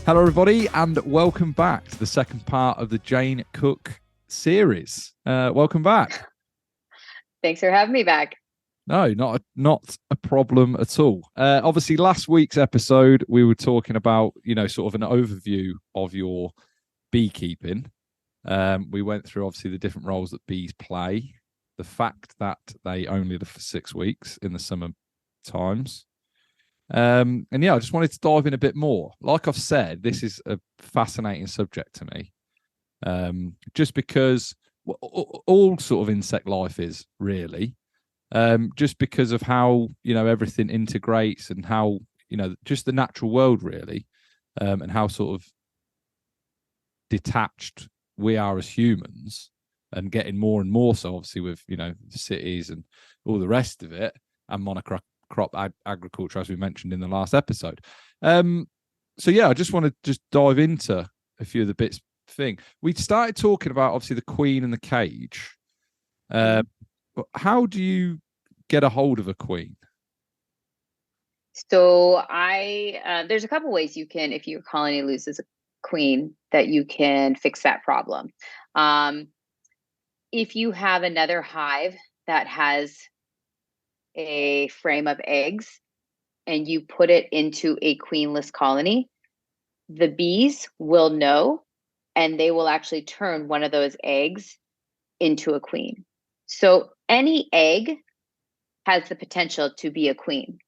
Hello, everybody, and welcome back to the second part of the Jayne Cook series. Welcome back. Thanks for having me back. No, not a problem at all. Obviously, last week's episode we were talking about, sort of an overview of your beekeeping. We went through obviously the different roles that bees play, the fact that they only live for 6 weeks in the summer times. And yeah, I just wanted to dive in a bit more. Like I've said, this is a fascinating subject to me. Just because all sort of insect life is really, just because of how everything integrates and how just the natural world really, and how sort of detached we are as humans, and getting more and more so obviously with cities and all the rest of it, and monocrop agriculture, as we mentioned in the last episode. So yeah, I just want to just dive into a few of the bits thing. We started talking about obviously the queen and the cage. But how do you get a hold of a queen? So there's a couple ways you can, if your colony loses a queen, that you can fix that problem. If you have another hive that has a frame of eggs and you put it into a queenless colony, the bees will know and they will actually turn one of those eggs into a queen. So any egg has the potential to be a queen.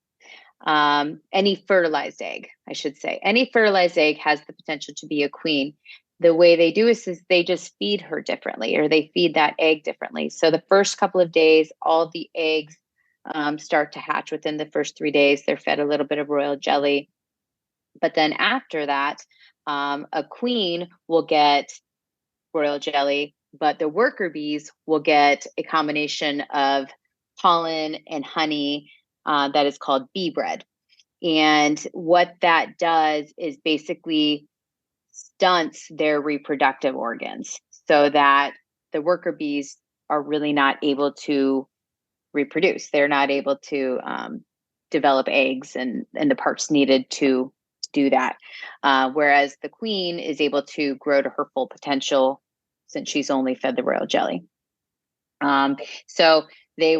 Any fertilized egg, I should say, any fertilized egg has the potential to be a queen. The way they do is they just feed her differently, or they feed that egg differently. So the first couple of days, all the eggs start to hatch within the first 3 days. They're fed a little bit of royal jelly. But then after that, a queen will get royal jelly, but the worker bees will get a combination of pollen and honey that is called bee bread. And what that does is basically stunts their reproductive organs so that the worker bees are really not able to reproduce. They're not able to develop eggs and the parts needed to do that. Whereas the queen is able to grow to her full potential since she's only fed the royal jelly. So they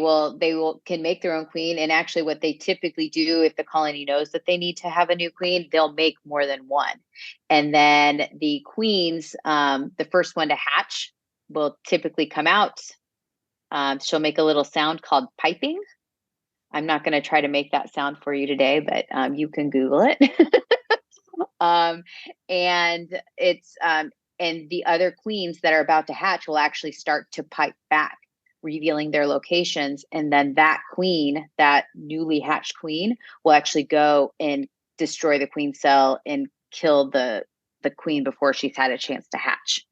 can make their own queen. And actually what they typically do, if the colony knows that they need to have a new queen, they'll make more than one. And then the queens, the first one to hatch will typically come out. She'll make a little sound called piping. I'm not going to try to make that sound for you today, but you can Google it. And it's and the other queens that are about to hatch will actually start to pipe back, revealing their locations. And then that queen, that newly hatched queen, will actually go and destroy the queen cell and kill the queen before she's had a chance to hatch.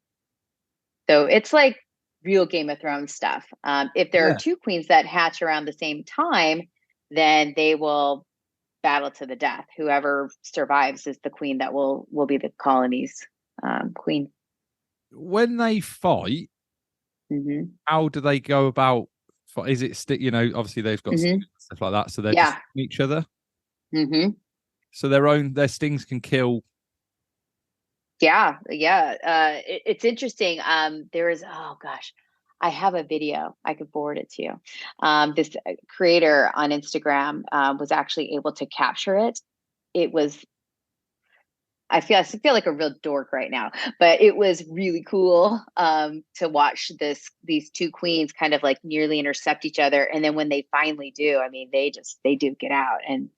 So it's like real Game of Thrones stuff. If there are Yeah. two queens that hatch around the same time, then they will battle to the death. Whoever survives is the queen that will be the colony's queen. When they fight, Mm-hmm. how do they go about? Is it stick? Obviously they've got Mm-hmm. stings and stuff like that, so they're just Yeah. each other. Mm-hmm. So their stings can kill. Yeah. Yeah. It's interesting. There is, oh gosh, I have a video. I could forward it to you. This creator on Instagram was actually able to capture it. It was I feel like a real dork right now, but it was really cool to watch these two queens kind of like nearly intercept each other, and then when they finally do, I mean, they do get out, and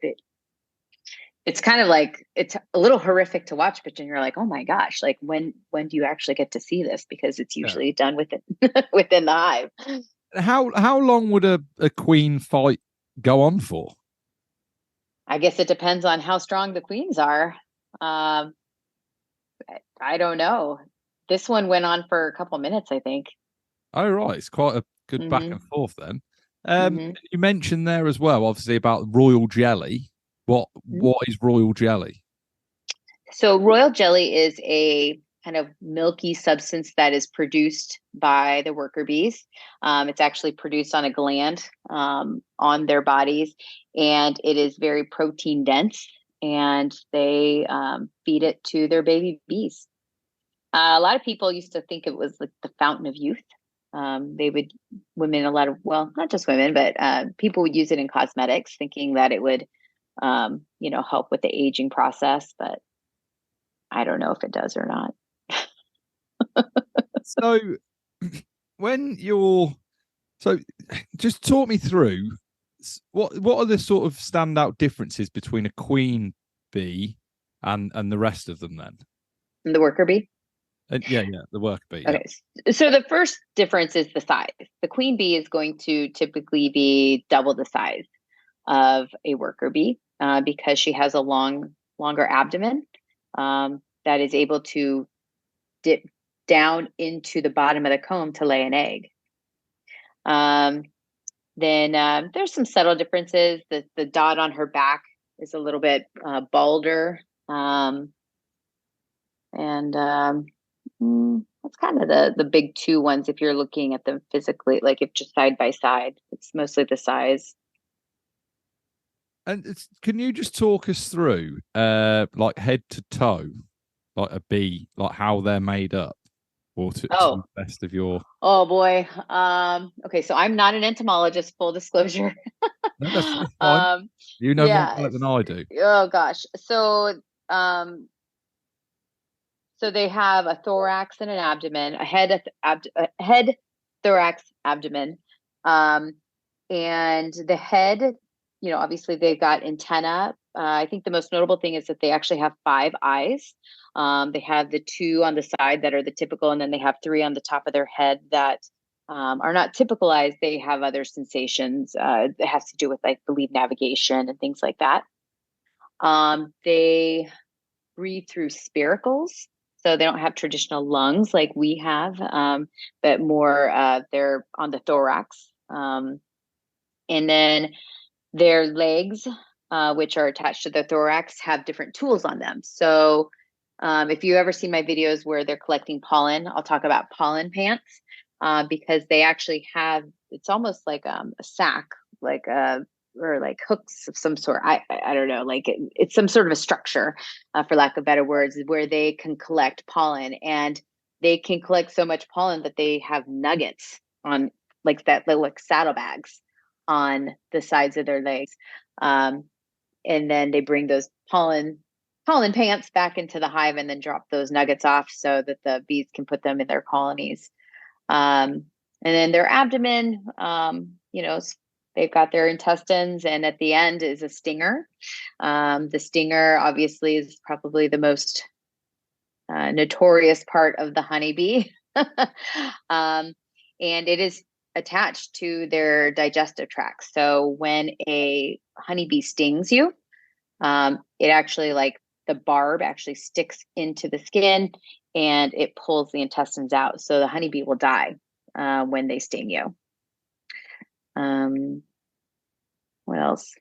it's kind of like it's a little horrific to watch, but then you're like, oh my gosh, like when do you actually get to see this? Because it's Yeah. usually done within within the hive. How long would a queen fight go on for? I guess it depends on how strong the queens are. Um, I don't know. This one went on for a couple minutes, I think. Oh right, it's quite a good back and Hmm. forth then. Hmm. You mentioned there as well, obviously about royal jelly. What is royal jelly? So royal jelly is a kind of milky substance that is produced by the worker bees. It's actually produced on a gland on their bodies, and it is very protein dense. and they feed it to their baby bees. A lot of people used to think it was like the fountain of youth. They would, women, a lot of, well, not just women, but people would use it in cosmetics, thinking that it would, help with the aging process. But I don't know if it does or not. So when you're so just talk me through what are the sort of standout differences between a queen bee and the rest of them then? The worker bee. And yeah, the worker bee, yeah. Okay. So the first difference is the size. The queen bee is going to typically be double the size of a worker bee because she has a longer abdomen that is able to dip down into the bottom of the comb to lay an egg. Then there's some subtle differences. The dot on her back is a little bit balder. That's kind of the big two ones if you're looking at them physically, like if just side by side. It's mostly the size. And can you just talk us through, like head to toe, like a bee, like how they're made up, or to the Oh, best of your? oh boy. Okay, so I'm not an entomologist, full disclosure. No, it's fine. um, You know more yeah. about it than I do. Oh gosh. Um, so they have a thorax and an abdomen, a head, thorax, abdomen. Um, and the head, obviously they've got antenna. I think the most notable thing is that they actually have 5 eyes. They have the 2 on the side that are the typical, and then they have 3 on the top of their head that are not typical eyes. They have other sensations. It has to do with, like, believe navigation and things like that. They breathe through spiracles. So they don't have traditional lungs like we have, but more they're on the thorax. And then their legs, which are attached to the thorax, have different tools on them. So if you ever see my videos where they're collecting pollen, I'll talk about pollen pants because they actually have, it's almost like a sack, like or like hooks of some sort. I don't know, like it's some sort of a structure, for lack of better words, where they can collect pollen, and they can collect so much pollen that they have nuggets on, like that, like saddlebags on the sides of their legs. Um, and then they bring those pollen pants back into the hive and then drop those nuggets off so that the bees can put them in their colonies. And then their abdomen, they've got their intestines, and at the end is a stinger. The stinger obviously is probably the most notorious part of the honeybee. And it is attached to their digestive tract. So when a honeybee stings you, it actually, like, the barb actually sticks into the skin and it pulls the intestines out. So the honeybee will die when they sting you. What else?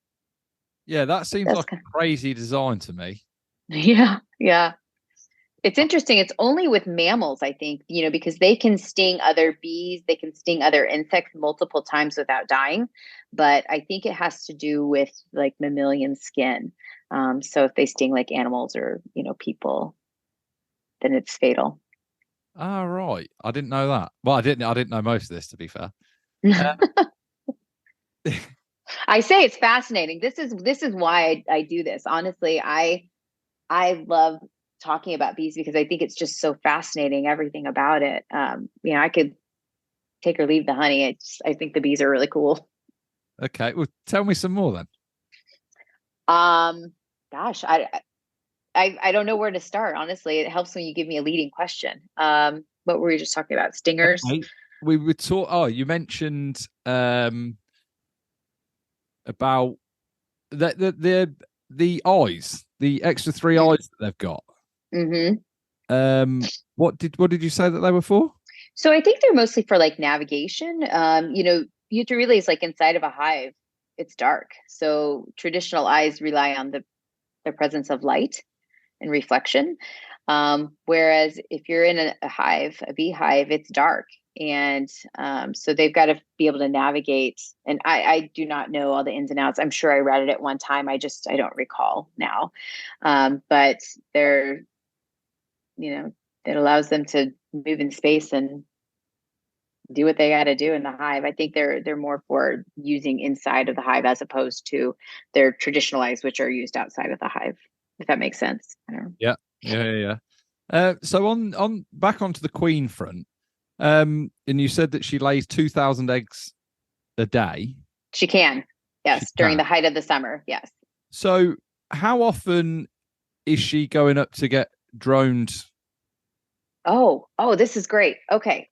Yeah, that seems That's like a crazy design to me. yeah, yeah. It's interesting. It's only with mammals, I think, because they can sting other bees, they can sting other insects multiple times without dying. But I think it has to do with, like, mammalian skin. So if they sting like animals or, people, then it's fatal. Ah, right. I didn't know that. Well, I didn't know most of this, to be fair. Uh, I say it's fascinating. This is why I do this. Honestly, I love talking about bees because I think it's just so fascinating, everything about it. I could take or leave the honey. I think the bees are really cool. okay, well, tell me some more then. Um, Gosh, I don't know where to start. Honestly, it helps when you give me a leading question. What were we just talking about? Stingers. Okay. We were talk. Oh, you mentioned about the eyes, the extra 3 eyes that they've got. Mm-hmm. What did you say that they were for? So I think they're mostly for, like, navigation. You have to realize, like, inside of a hive, it's dark. So traditional eyes rely on the presence of light and reflection. Whereas if you're in a hive, a beehive, it's dark. And so they've got to be able to navigate. And I do not know all the ins and outs. I'm sure I read it at one time. I don't recall now. But they're, it allows them to move in space and do what they got to do in the hive. I think they're more for using inside of the hive as opposed to their traditional eggs, which are used outside of the hive. If that makes sense. I don't know. Yeah. So on back onto the queen front, and you said that she lays 2,000 eggs a day. She can, yes, during the height of the summer, yes. So how often is she going up to get droned? Oh, this is great. Okay.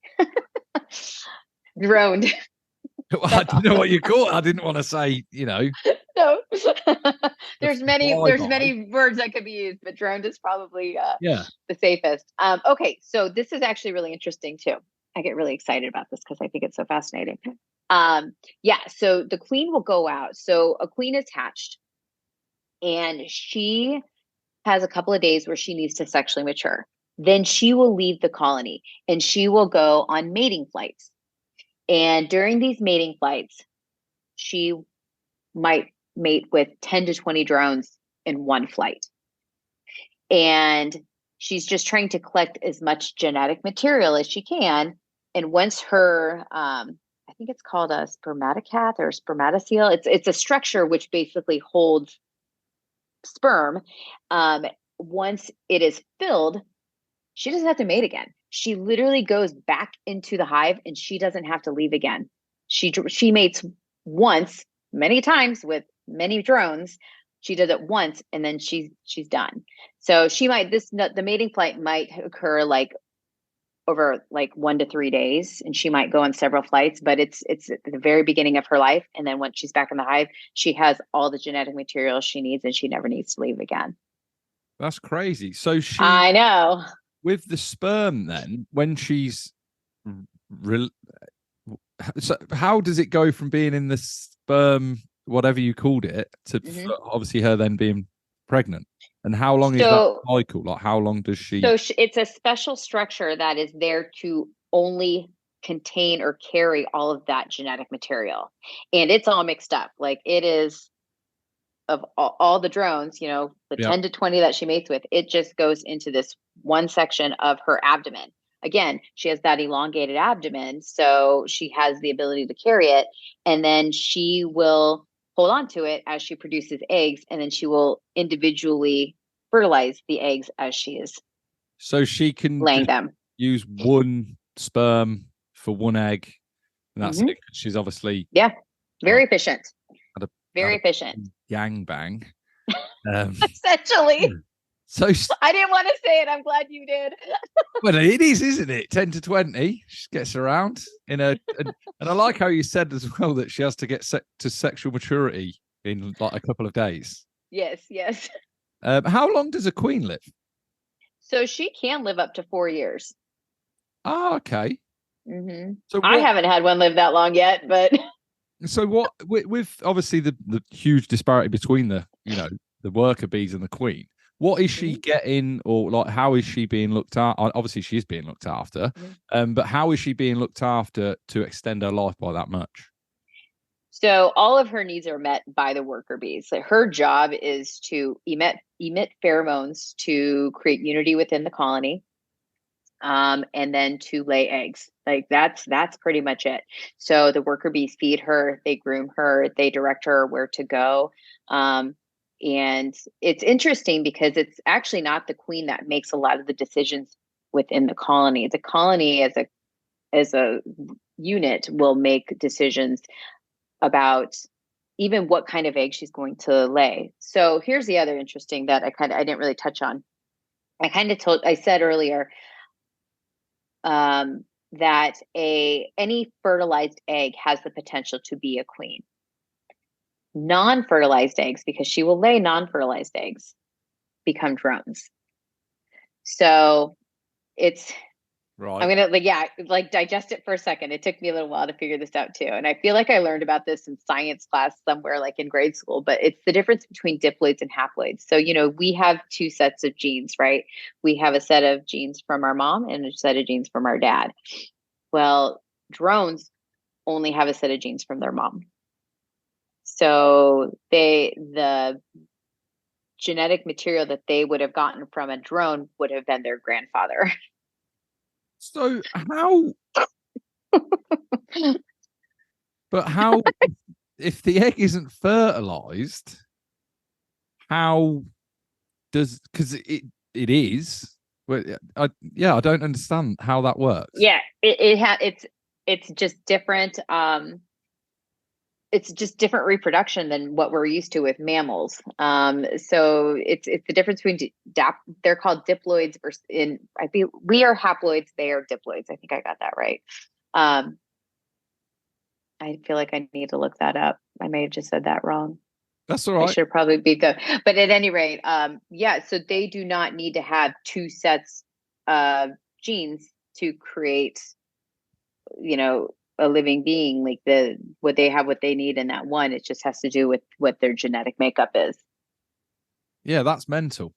Droned. I didn't know what you call it. I didn't want to say, No. there's many words that could be used, but droned is probably the safest. Okay, so this is actually really interesting too. I get really excited about this because I think it's so fascinating. So the queen will go out. So a queen is hatched and she has a couple of days where she needs to sexually mature. Then she will leave the colony and she will go on mating flights. And during these mating flights, she might mate with 10 to 20 drones in one flight. And she's just trying to collect as much genetic material as she can. And once her, I think it's called a spermatocath or spermatocele, it's a structure which basically holds sperm. Once it is filled, she doesn't have to mate again. She literally goes back into the hive and she doesn't have to leave again. She mates once, many times with many drones. She does it once and then she's done. So the mating flight might occur like over like 1 to 3 days, and she might go on several flights, but it's at the very beginning of her life. And then once she's back in the hive, she has all the genetic material she needs and she never needs to leave again. That's crazy. So I know. With the sperm then, when she's so how does it go from being in the sperm, whatever you called it, to obviously her then being pregnant? And how long is that cycle? Like, how long does she? So it's a special structure that is there to only contain or carry all of that genetic material. And it's all mixed up. Like it is of all the drones, the 10 to 20 that she mates with, it just goes into this one section of her abdomen. Again, she has that elongated abdomen, so she has the ability to carry it. And then she will hold on to it as she produces eggs, and then she will individually fertilize the eggs as she is laying them. Use one sperm for one egg, and that's it. She's obviously very efficient. Very efficient. Gangbang. Essentially. So I didn't want to say it. I'm glad you did. Well, it is, isn't it? 10 to 20. She gets around and I like how you said as well that she has to get to sexual maturity in like a couple of days. Yes. How long does a queen live? So she can live up to 4 years. Oh, okay. So I haven't had one live that long yet, but. So what with obviously the huge disparity between the worker bees and the queen, what is she getting, or like how is she being looked at? Obviously she is being looked after, but how is she being looked after to extend her life by that much? So all of her needs are met by the worker bees. So her job is to emit pheromones to create unity within the colony. And then to lay eggs. Like that's pretty much it. So the worker bees feed her, they groom her, they direct her where to go. And it's interesting because it's actually not the queen that makes a lot of the decisions within the colony. The colony as a unit will make decisions about even what kind of egg she's going to lay. So here's the other interesting that I didn't really touch on. I said earlier, that any fertilized egg has the potential to be a queen. Non-fertilized eggs, because she will lay non-fertilized eggs, become drones. So it's right. I'm gonna digest it for a second. It took me a little while to figure this out too, and I feel like I learned about this in science class somewhere, like in grade school. But it's the difference between diploids and haploids. So we have 2 sets of genes, right? We have a set of genes from our mom and a set of genes from our dad. Well, drones only have a set of genes from their mom. So the genetic material that they would have gotten from a drone would have been their grandfather. So how? But how? If the egg isn't fertilized, how does? Because it is. Well, I don't understand how that works. Yeah, it's just different. It's just different reproduction than what we're used to with mammals. So it's the difference between they're called diploids versus we are haploids, they are diploids. I think I got that right. Um, I feel like I need to look that up. I may have just said that wrong. That's all I right. should probably be good. But at any rate, yeah, so they do not need to have two sets of genes to create, a living being. Like what they have, what they need in that one. It just has to do with what their genetic makeup is. Yeah, that's mental.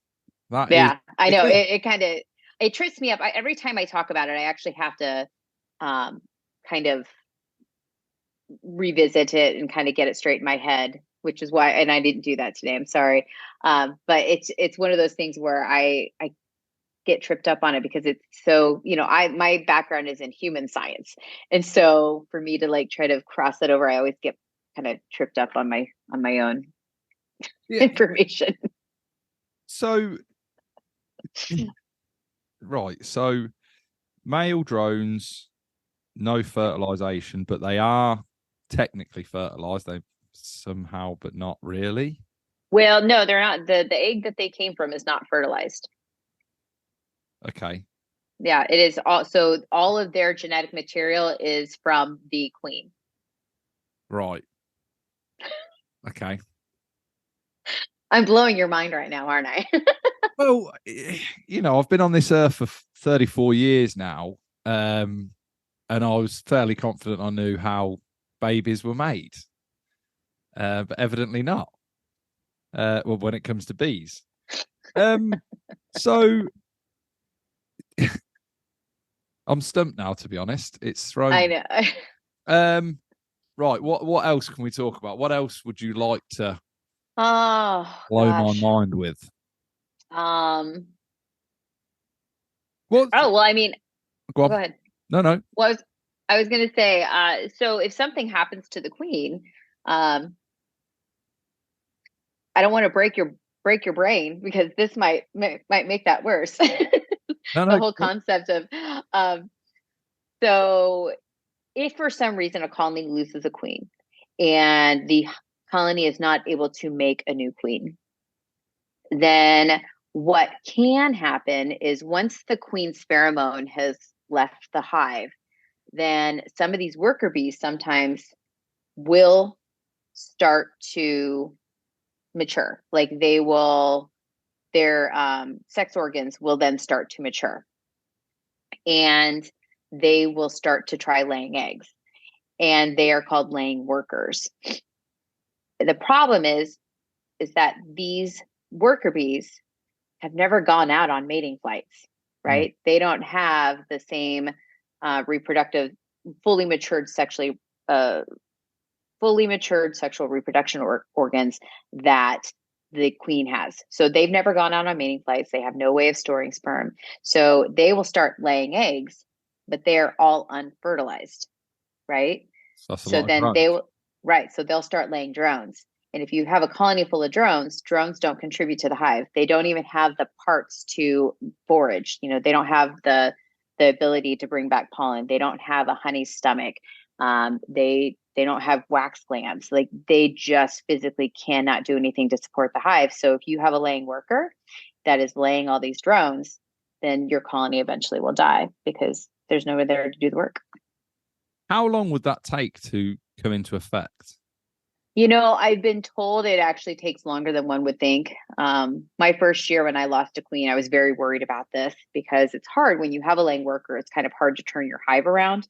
That is Yeah, I know. again. It kind of it trips me up. Every time I talk about it, I actually have to kind of revisit it and kind of get it straight in my head, which is why, and I didn't do that today. I'm sorry. But it's one of those things where I get tripped up on it because it's so, my background is in human science. And so for me to like try to cross that over, I always get kind of tripped up on my own Yeah. information. So right. So male drones, no fertilization, but they are technically fertilized. They somehow, but not really. Well, no, they're not. The egg that they came from is not fertilized. Okay. Yeah, it is also all of their genetic material is from the queen. Right. Okay. I'm blowing your mind right now, aren't I? Well, I've been on this earth for 34 years now, and I was fairly confident I knew how babies were made, but evidently not. Well, when it comes to bees, so I'm stumped now. To be honest, it's I thrown. know. Um, right. What else can we talk about? What else would you like to Oh blow my gosh. mind with? Um. What? Oh well, I mean, Go go on. ahead. No, no. Well, I was going to say, so if something happens to the queen, um, I don't want to break your brain because this might make that worse. No, The no. whole concept of, um, so if for some reason a colony loses a queen and the colony is not able to make a new queen, then what can happen is once the queen's pheromone has left the hive, then some of these worker bees sometimes will start to mature. Like their sex organs will then start to mature and they will start to try laying eggs. And they are called laying workers. The problem is that these worker bees have never gone out on mating flights, Mm. right? They don't have the same reproductive, fully matured sexually fully matured sexual reproduction organs that the queen has. So they've never gone out on mating flights. They have no way of storing sperm. So they will start laying eggs, but they're all unfertilized, right? So that's a So lot of then they drones. will, right. So they'll start laying drones. And if you have a colony full of drones don't contribute to the hive. They don't even have the parts to forage. They don't have the ability to bring back pollen. They don't have a honey stomach. They don't have wax glands. Like they just physically cannot do anything to support the hive. So if you have a laying worker that is laying all these drones, then your colony eventually will die because there's nobody there to do the work. How long would that take to come into effect? I've been told it actually takes longer than one would think. My first year when I lost a queen, I was very worried about this because it's hard when you have a laying worker. It's kind of hard to turn your hive around.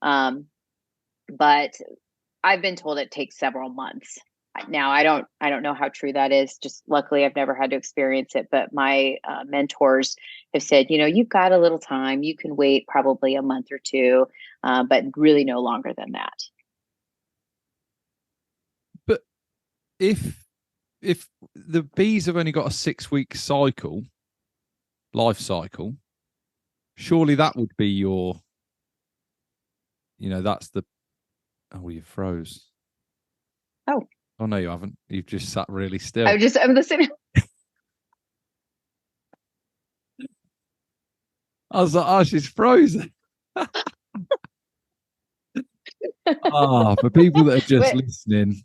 But I've been told it takes several months. Now I don't know how true that is. Just luckily I've never had to experience it, but my mentors have said, you've got a little time. You can wait probably a month or two, but really no longer than that. But if the bees have only got a 6 week life cycle, surely that would be your, that's the. Oh, you froze. Oh. Oh no, you haven't. You've just sat really still. I'm listening. I was like, oh, she's frozen. For people that are just listening,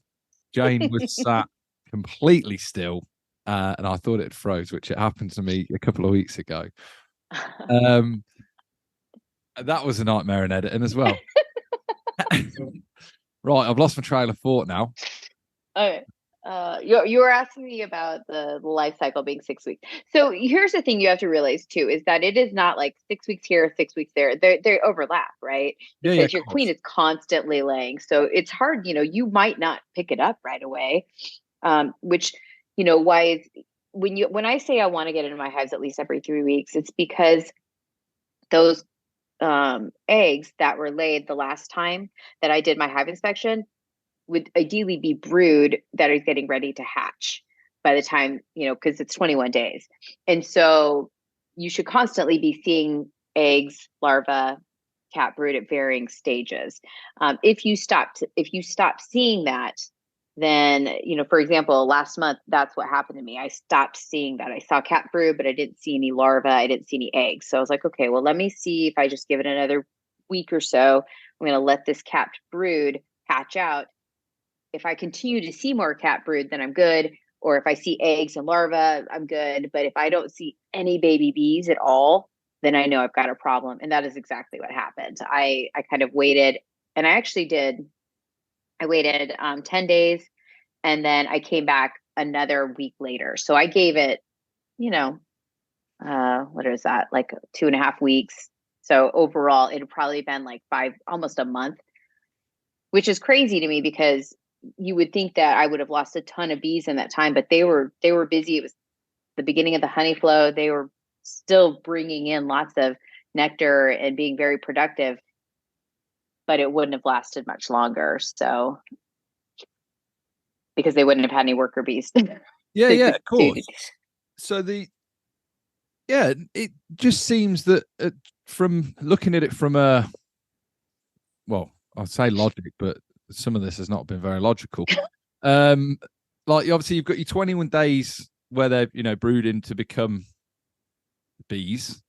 Jayne was sat completely still, and I thought it froze, which it happened to me a couple of weeks ago. That was a nightmare in editing as well. Right, I've lost my trail of thought now. Okay. You were asking me about the life cycle being 6 weeks. So here's the thing you have to realize too, is that it is not like 6 weeks here, 6 weeks there. They overlap, right? Because Yeah, your queen is constantly laying. So it's hard, you might not pick it up right away. Which, why is when I say I want to get into my hives at least every 3 weeks, it's because those eggs that were laid the last time that I did my hive inspection would ideally be brood that is getting ready to hatch by the time, because it's 21 days. And so you should constantly be seeing eggs, larvae, cat brood at varying stages. If you stop seeing that, then, for example, last month, that's what happened to me. I stopped seeing that. I saw cat brood, but I didn't see any larvae. I didn't see any eggs. So I was like, okay, well, let me see if I just give it another week or so. I'm going to let this cat brood hatch out. If I continue to see more cat brood, then I'm good. Or if I see eggs and larvae, I'm good. But if I don't see any baby bees at all, then I know I've got a problem. And that is exactly what happened. I kind of waited, and I actually did. I waited 10 days, and then I came back another week later. So I gave it, what is that? Like 2.5 weeks. So overall, it had probably been like almost a month, which is crazy to me because you would think that I would have lost a ton of bees in that time, but they were busy. It was the beginning of the honey flow. They were still bringing in lots of nectar and being very productive, but it wouldn't have lasted much longer. So because they wouldn't have had any worker bees. Yeah, of course. So it just seems that from looking at it from I'd say logic, but some of this has not been very logical. Like obviously you've got your 21 days where they're brooding to become bees,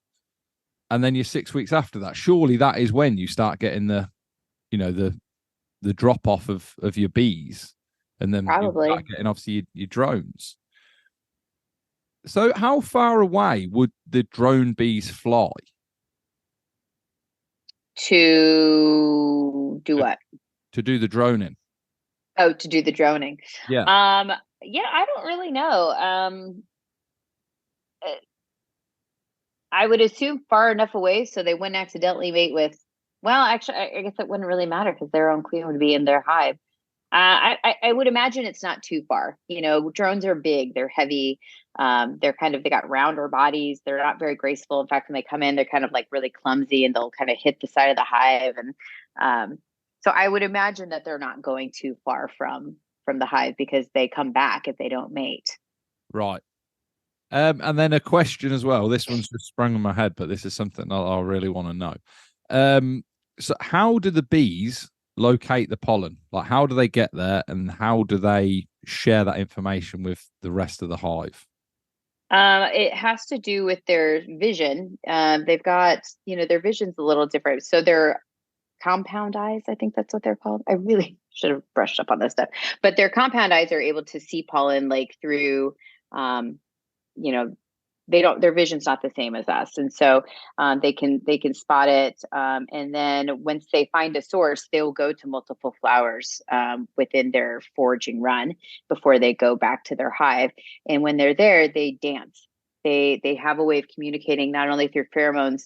and then your 6 weeks after that. Surely that is when you start getting the drop off of your bees, and then probably you start getting obviously your drones. So how far away would the drone bees fly? To do what? To do the droning. Oh, to do the droning. Yeah. Yeah, I don't really know. I would assume far enough away so they wouldn't accidentally mate with. Well, actually, I guess it wouldn't really matter because their own queen would be in their hive. I would imagine it's not too far. Drones are big, they're heavy. They got rounder bodies. They're not very graceful. In fact, when they come in, they're kind of like really clumsy and they'll kind of hit the side of the hive. And so I would imagine that they're not going too far from the hive because they come back if they don't mate. Right. And then a question as well. This one's just sprung in my head, but this is something that I really want to know. So how do the bees locate the pollen? Like, how do they get there, and how do they share that information with the rest of the hive? It has to do with their vision. They've got, their vision's a little different. So they're compound eyes, I think that's what they're called. I really should have brushed up on this stuff, but their compound eyes are able to see pollen like through, you know, their vision's not the same as us. And so they can spot it. And then once they find a source, they'll go to multiple flowers within their foraging run before they go back to their hive. And when they're there, they dance. They have a way of communicating not only through pheromones,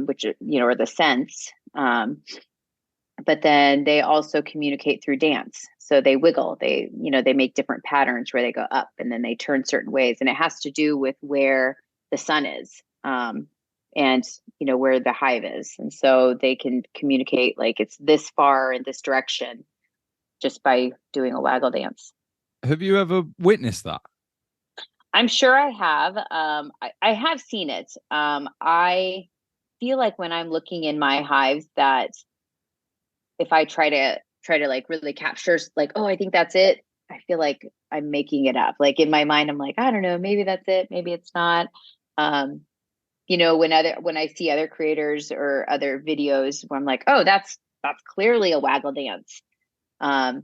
which, are the scents, but then they also communicate through dance. So they wiggle, they make different patterns where they go up and then they turn certain ways. And it has to do with where the sun is, and, where the hive is. And so they can communicate like it's this far in this direction just by doing a waggle dance. Have you ever witnessed that? I'm sure I have. I have seen it. I feel like when I'm looking in my hives that if I try to like really capture like, oh, I think that's it, I feel like I'm making it up. Like in my mind, I'm like, I don't know, maybe that's it, maybe it's not. Um, when I see other creators or other videos where I'm like, oh, that's clearly a waggle dance. Um,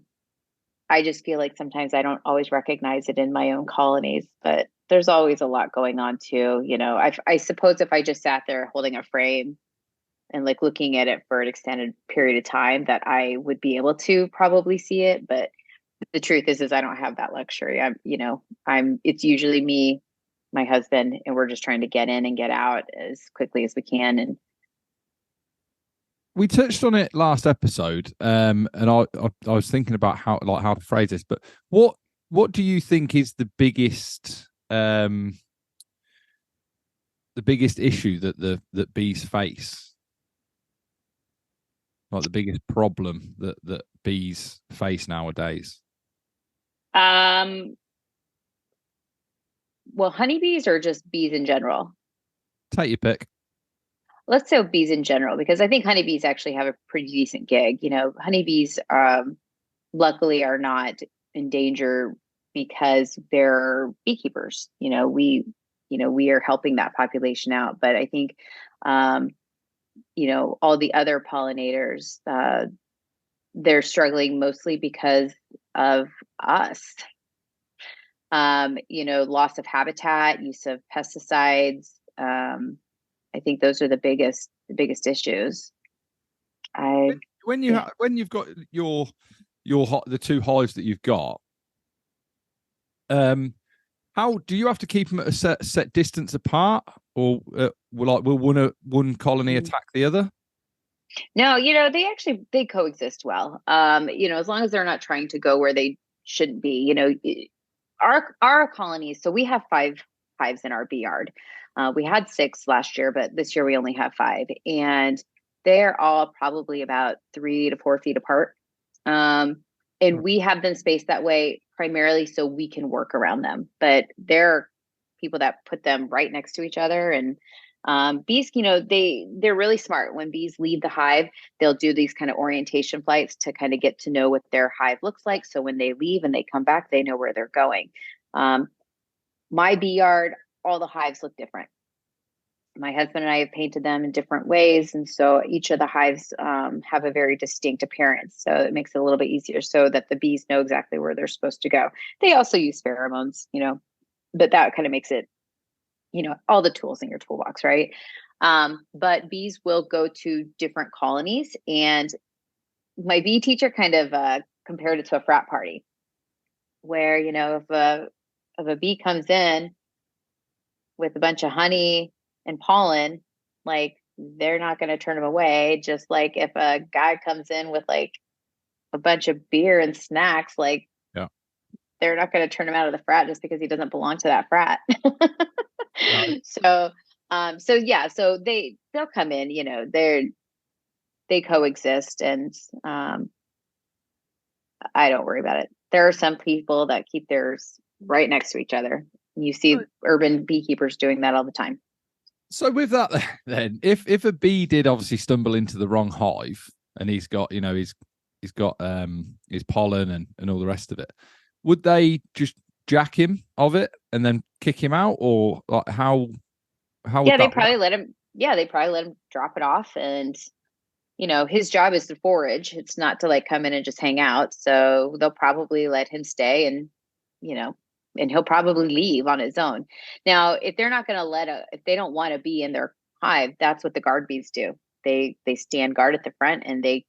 I just feel like sometimes I don't always recognize it in my own colonies, but there's always a lot going on too. I suppose if I just sat there holding a frame and like looking at it for an extended period of time that I would be able to probably see it. But the truth is I don't have that luxury. It's usually me, my husband, and we're just trying to get in and get out as quickly as we can. And We touched on it last episode, and I was thinking about how to phrase this, but what do you think is the biggest issue that bees face? Like the biggest problem that bees face nowadays? um well, honeybees or just bees in general? Take your pick. Let's say bees in general, because I think honeybees actually have a pretty decent gig. Honeybees luckily are not in danger because they're beekeepers. We are helping that population out. But I think um, all the other pollinators, they're struggling mostly because of us. Loss of habitat, use of pesticides. I think those are the biggest issues. I When Yeah. when you've got the two hives that you've got, um, how do you have to keep them at a set distance apart, or will one colony Mm. attack the other? No, they coexist well. As long as they're not trying to go where they shouldn't be. Our colonies. So we have 5 hives in our bee yard. We had 6 last year, but this year we only have 5, and they're all probably about 3 to 4 feet apart. And we have them spaced that way primarily so we can work around them. But there are people that put them right next to each other, and bees, they're really smart. When bees leave the hive, they'll do these kind of orientation flights to kind of get to know what their hive looks like. So when they leave and they come back, they know where they're going. Um, my bee yard, all the hives look different. My husband and I have painted them in different ways, and so each of the hives have a very distinct appearance. So it makes it a little bit easier so that the bees know exactly where they're supposed to go. They also use pheromones, but that kind of makes it, all the tools in your toolbox, right? But bees will go to different colonies, and my bee teacher kind of compared it to a frat party, where if a bee comes in with a bunch of honey and pollen, like they're not going to turn them away. Just like if a guy comes in with like a bunch of beer and snacks, like Yeah. they're not going to turn him out of the frat just because he doesn't belong to that frat. No. So they'll come in, they coexist, and I don't worry about it. There are some people that keep theirs right next to each other. You see urban beekeepers doing that all the time. So with that, then, if a bee did obviously stumble into the wrong hive and he's got he's got his pollen and all the rest of it, would they just jack him of it and then kick him out, or like how would Yeah, they that work? probably let him. Yeah, they probably let him drop it off, and his job is to forage. It's not to like come in and just hang out. So they'll probably let him stay, and you know, and he'll probably leave on his own. Now, if they're not going to if they don't want to be in their hive, that's what the guard bees do. They stand guard at the front, and they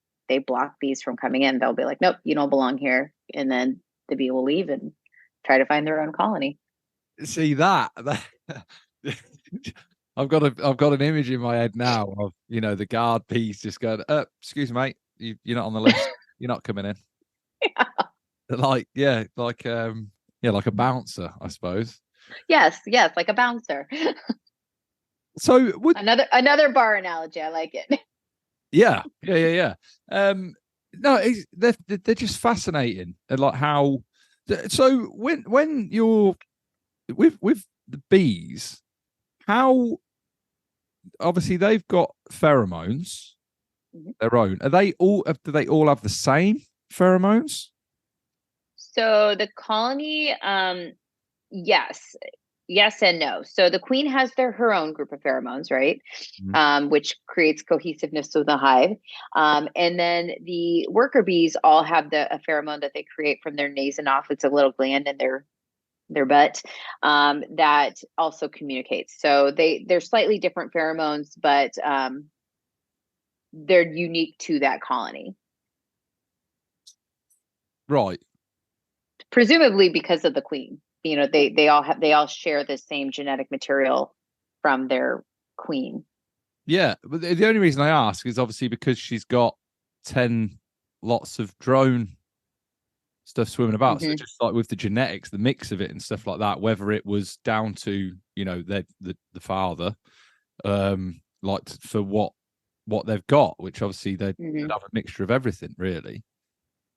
block bees from coming in. They'll be like, nope, you don't belong here, and then the bee will leave and try to find their own colony. See that I've got an image in my head now of the guard piece just going, excuse me, mate, you're not on the list. You're not coming in. Like, yeah, like a bouncer, I suppose. Yes, yes, like a bouncer. So would Another bar analogy. I like it. yeah. No, they're just fascinating, and like how. So when you're with the bees, how obviously they've got pheromones their own. Are they all? Do they all have the same pheromones? So the colony, yes, yes and no. So the queen has her own group of pheromones, right? Mhm. Which creates cohesiveness of the hive. And then the worker bees all have a pheromone that they create from their nasonoff. It's a little gland in their butt that also communicates. So they're slightly different pheromones, but they're unique to that colony. Right. Presumably because of the queen. You know, they all share the same genetic material from their queen. Yeah, but the only reason I ask is obviously because she's got 10 lots of drone stuff swimming about. So Mm-hmm. just like with the genetics, the mix of it and stuff like that, whether it was down to, the father, like for what they've got, which obviously they'd Mm-hmm. have a mixture of everything, really.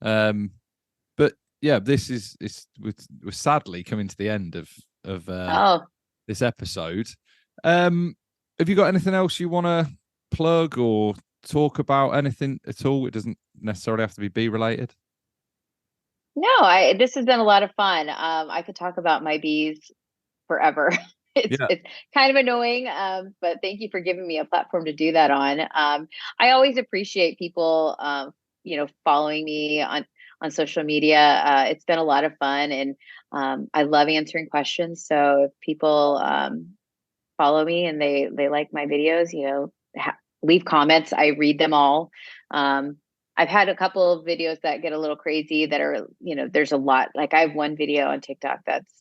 But yeah, we're sadly coming to the end of Oh, this episode. Have you got anything else you want to plug or talk about? Anything at all? It doesn't necessarily have to be bee related. no, this has been a lot of fun. I could talk about my bees forever. Yeah, It's kind of annoying, but thank you for giving me a platform to do that on. I always appreciate people, following me on social media. It's been a lot of fun, and I love answering questions. So if people follow me and they like my videos, leave comments. I read them all. I've had a couple of videos that get a little crazy that are, there's a lot. Like I have one video on TikTok that's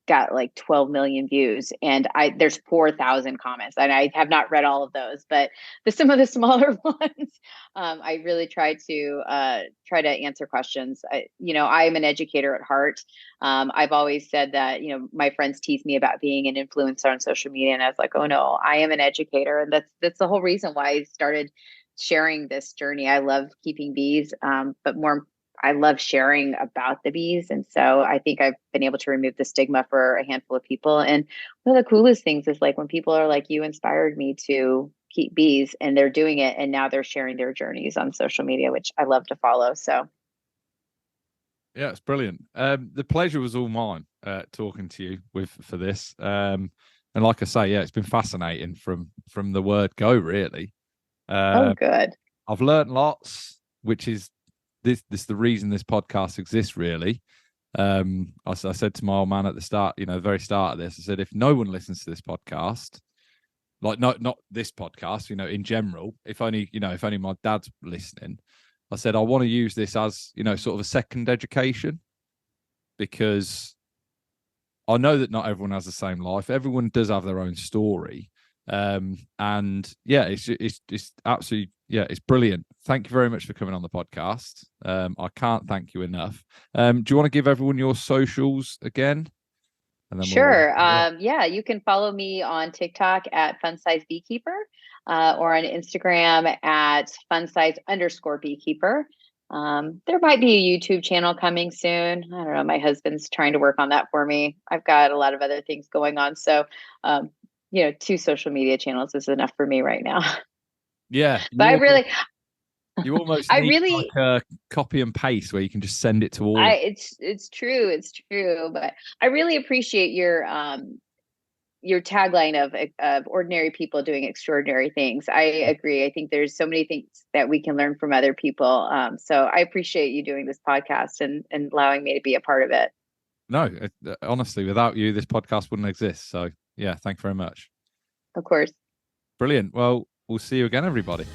got like 12 million views and there's 4,000 comments and I have not read all of those, but some of the smaller ones, I really try to answer questions. I'm an educator at heart. I've always said that, my friends tease me about being an influencer on social media. And I was like, oh no, I am an educator. And that's the whole reason why I started sharing this journey. I love keeping bees, but more I love sharing about the bees. And so I think I've been able to remove the stigma for a handful of people. And one of the coolest things is like when people are like, you inspired me to keep bees and they're doing it. And now they're sharing their journeys on social media, which I love to follow. So, yeah, it's brilliant. The pleasure was all mine talking to you for this. And like I say, yeah, it's been fascinating from the word go, really. oh, Uh, good. I've learned lots, which is this the reason this podcast exists, really. I said to my old man at the start, the very start of this, I said, if no one listens to this podcast, like not this podcast, in general, if only my dad's listening, I said I want to use this as sort of a second education, because I know that not everyone has the same life. Everyone does have their own story. And yeah, it's absolutely, yeah, it's brilliant. Thank you very much for coming on the podcast. I can't thank you enough. Do you want to give everyone your socials again? And then Sure. yeah. Yeah, you can follow me on TikTok at Fun Size Beekeeper, or on Instagram at funsize_beekeeper. There might be a YouTube channel coming soon. I don't know. My husband's trying to work on that for me. I've got a lot of other things going on. So, 2 social media channels is enough for me right now. Yeah, But you almost I need really, like a copy and paste where you can just send it to all of. it's true. It's true. But I really appreciate your tagline of ordinary people doing extraordinary things. I agree. I think there's so many things that we can learn from other people. So I appreciate you doing this podcast and allowing me to be a part of it. No, honestly, without you, this podcast wouldn't exist. So yeah, thank you very much. Of course. Brilliant. Well, we'll see you again, everybody.